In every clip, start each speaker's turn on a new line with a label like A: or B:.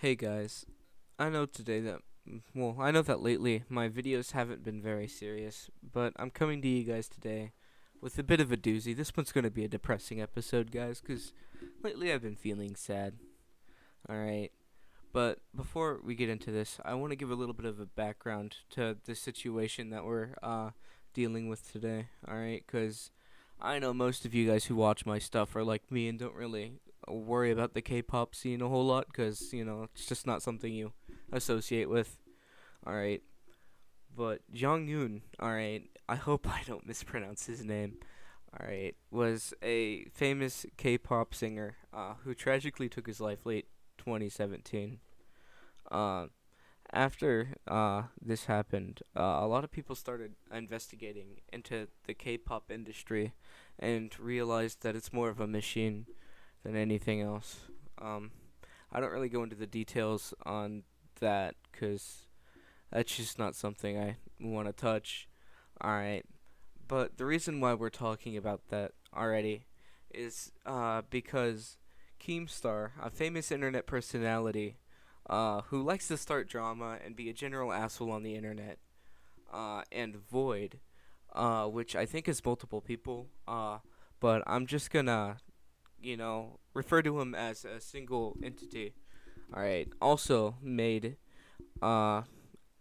A: Hey guys, I know today that, I know that lately my videos haven't been very serious, but I'm coming to you guys today with a bit of a doozy. This one's going to be a depressing episode, guys, because lately I've been feeling sad. Alright, but before we get into this, I want to give a little bit of a background to the situation that we're dealing with today, alright? Because I know most of you guys who watch my stuff are like me and don't really worry about the K-pop scene a whole lot because it's just not something you associate with. All right, but Jonghyun, all right, I hope I don't mispronounce his name. All right, was a famous K-pop singer who tragically took his life late 2017. Uh, after this happened, a lot of people started investigating into the K-pop industry and realized that it's more of a machine than anything else. Um, I don't really go into the details on that because that's just not something I want to touch. Alright, but the reason why we're talking about that already is because Keemstar, a famous internet personality who likes to start drama and be a general asshole on the internet, and Void, which I think is multiple people, but I'm just gonna refer to him as a single entity. All right. Also made uh,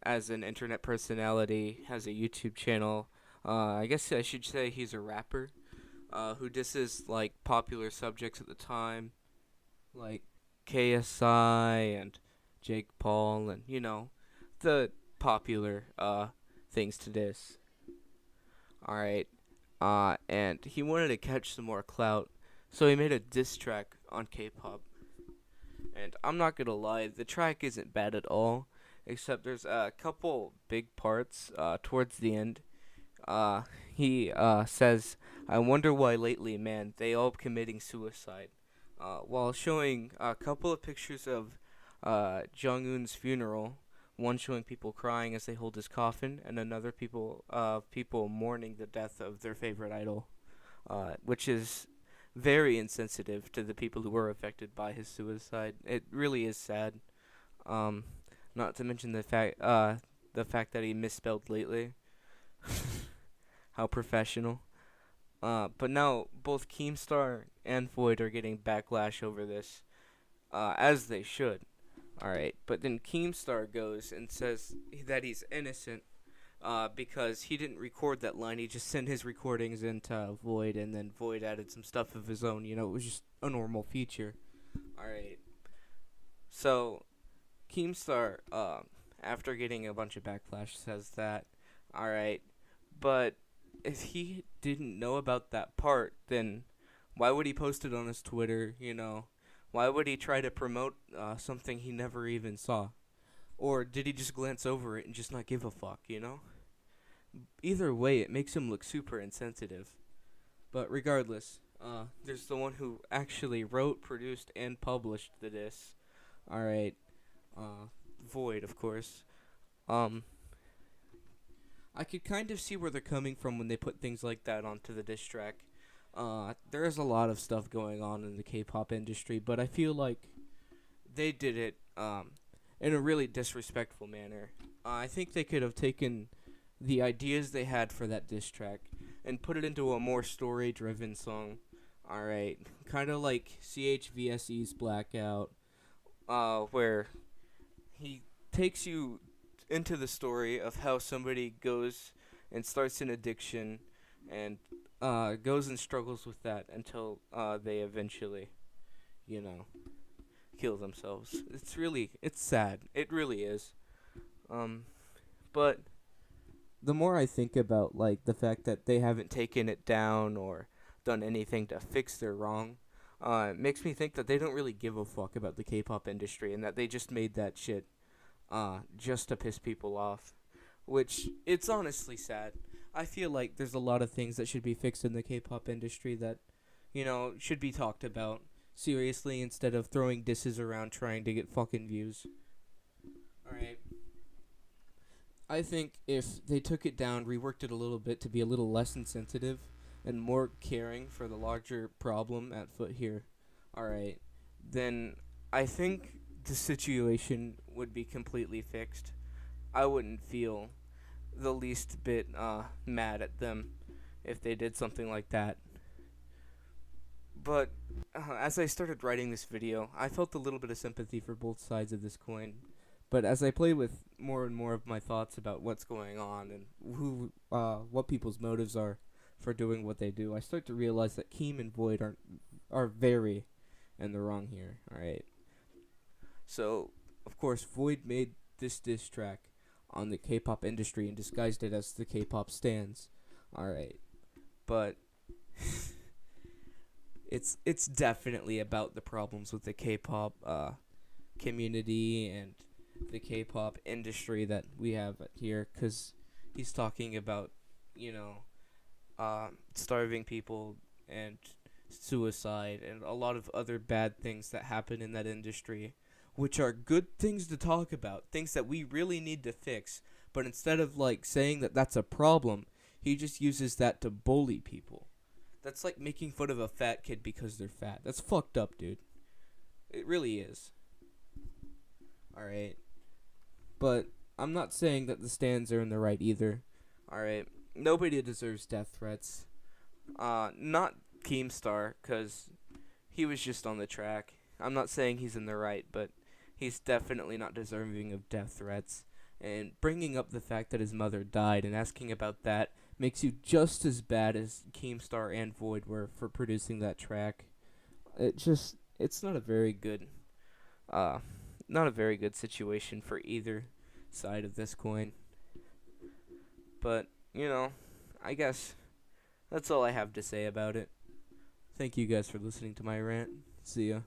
A: as an internet personality, has a YouTube channel. I guess I should say he's a rapper who disses like popular subjects at the time, like KSI and Jake Paul, and the popular things to diss. All right. And he wanted to catch some more clout, so he made a diss track on K-pop. And I'm not gonna lie, the track isn't bad at all, except there's a couple big parts towards the end. He says, "I wonder why lately, man, they all committing suicide," while showing a couple of pictures of Jong Un's funeral. One showing people crying as they hold his coffin, and another people mourning the death of their favorite idol, which is very insensitive to the people who were affected by his suicide. It really is sad. Um, Not to mention the fact that he misspelled lately. How professional. But now both Keemstar and Void are getting backlash over this, as they should. All right, but then Keemstar goes and says that he's innocent because he didn't record that line. He just sent his recordings into Void, and then Void added some stuff of his own. It was just a normal feature. All right. So Keemstar, after getting a bunch of backlash, says that, all right, but if he didn't know about that part, then why would he post it on his Twitter? Why would he try to promote something he never even saw? Or did he just glance over it and just not give a fuck? Either way, it makes him look super insensitive. But regardless, there's the one who actually wrote, produced, and published the diss. All right, uh, Void, of course. Um, I could kind of see where they're coming from when they put things like that onto the diss track. There is a lot of stuff going on in the K-pop industry, but I feel like they did it in a really disrespectful manner. I think they could have taken the ideas they had for that diss track and put it into a more story-driven song. All right, kind of like CHVSE's Blackout, where he takes you into the story of how somebody goes and starts an addiction and goes and struggles with that until they eventually, you know, kill themselves. It's sad. It really is. Um, but the more I think about like the fact that they haven't taken it down or done anything to fix their wrong, it makes me think that they don't really give a fuck about the K-pop industry and that they just made that shit just to piss people off, which it's honestly sad. I feel like there's a lot of things that should be fixed in the K-pop industry that, should be talked about seriously instead of throwing disses around trying to get fucking views. Alright. I think if they took it down, reworked it a little bit to be a little less insensitive and more caring for the larger problem at foot here, alright, then I think the situation would be completely fixed. I wouldn't feel the least bit mad at them if they did something like that. But as I started writing this video, I felt a little bit of sympathy for both sides of this coin. But as I play with more and more of my thoughts about what's going on and what people's motives are for doing what they do, I start to realize that Keem and Void are very in the wrong here. All right. So, of course, Void made this diss track on the K-pop industry and disguised it as the K-pop stans. All right, but it's definitely about the problems with the K-pop community and the K-pop industry that we have here, because he's talking about, you know, starving people and suicide and a lot of other bad things that happen in that industry, which are good things to talk about, things that we really need to fix. But instead of like saying that that's a problem, he just uses that to bully people. That's like making fun of a fat kid because they're fat. That's fucked up, dude. It really is. Alright. But I'm not saying that the stands are in the right either. Alright. Nobody deserves death threats. Not Keemstar, because he was just on the track. I'm not saying he's in the right, but he's definitely not deserving of death threats. And bringing up the fact that his mother died and asking about that makes you just as bad as Keemstar and Void were for producing that track. It's not a very good, not a very good situation for either side of this coin. But, I guess that's all I have to say about it. Thank you guys for listening to my rant. See ya.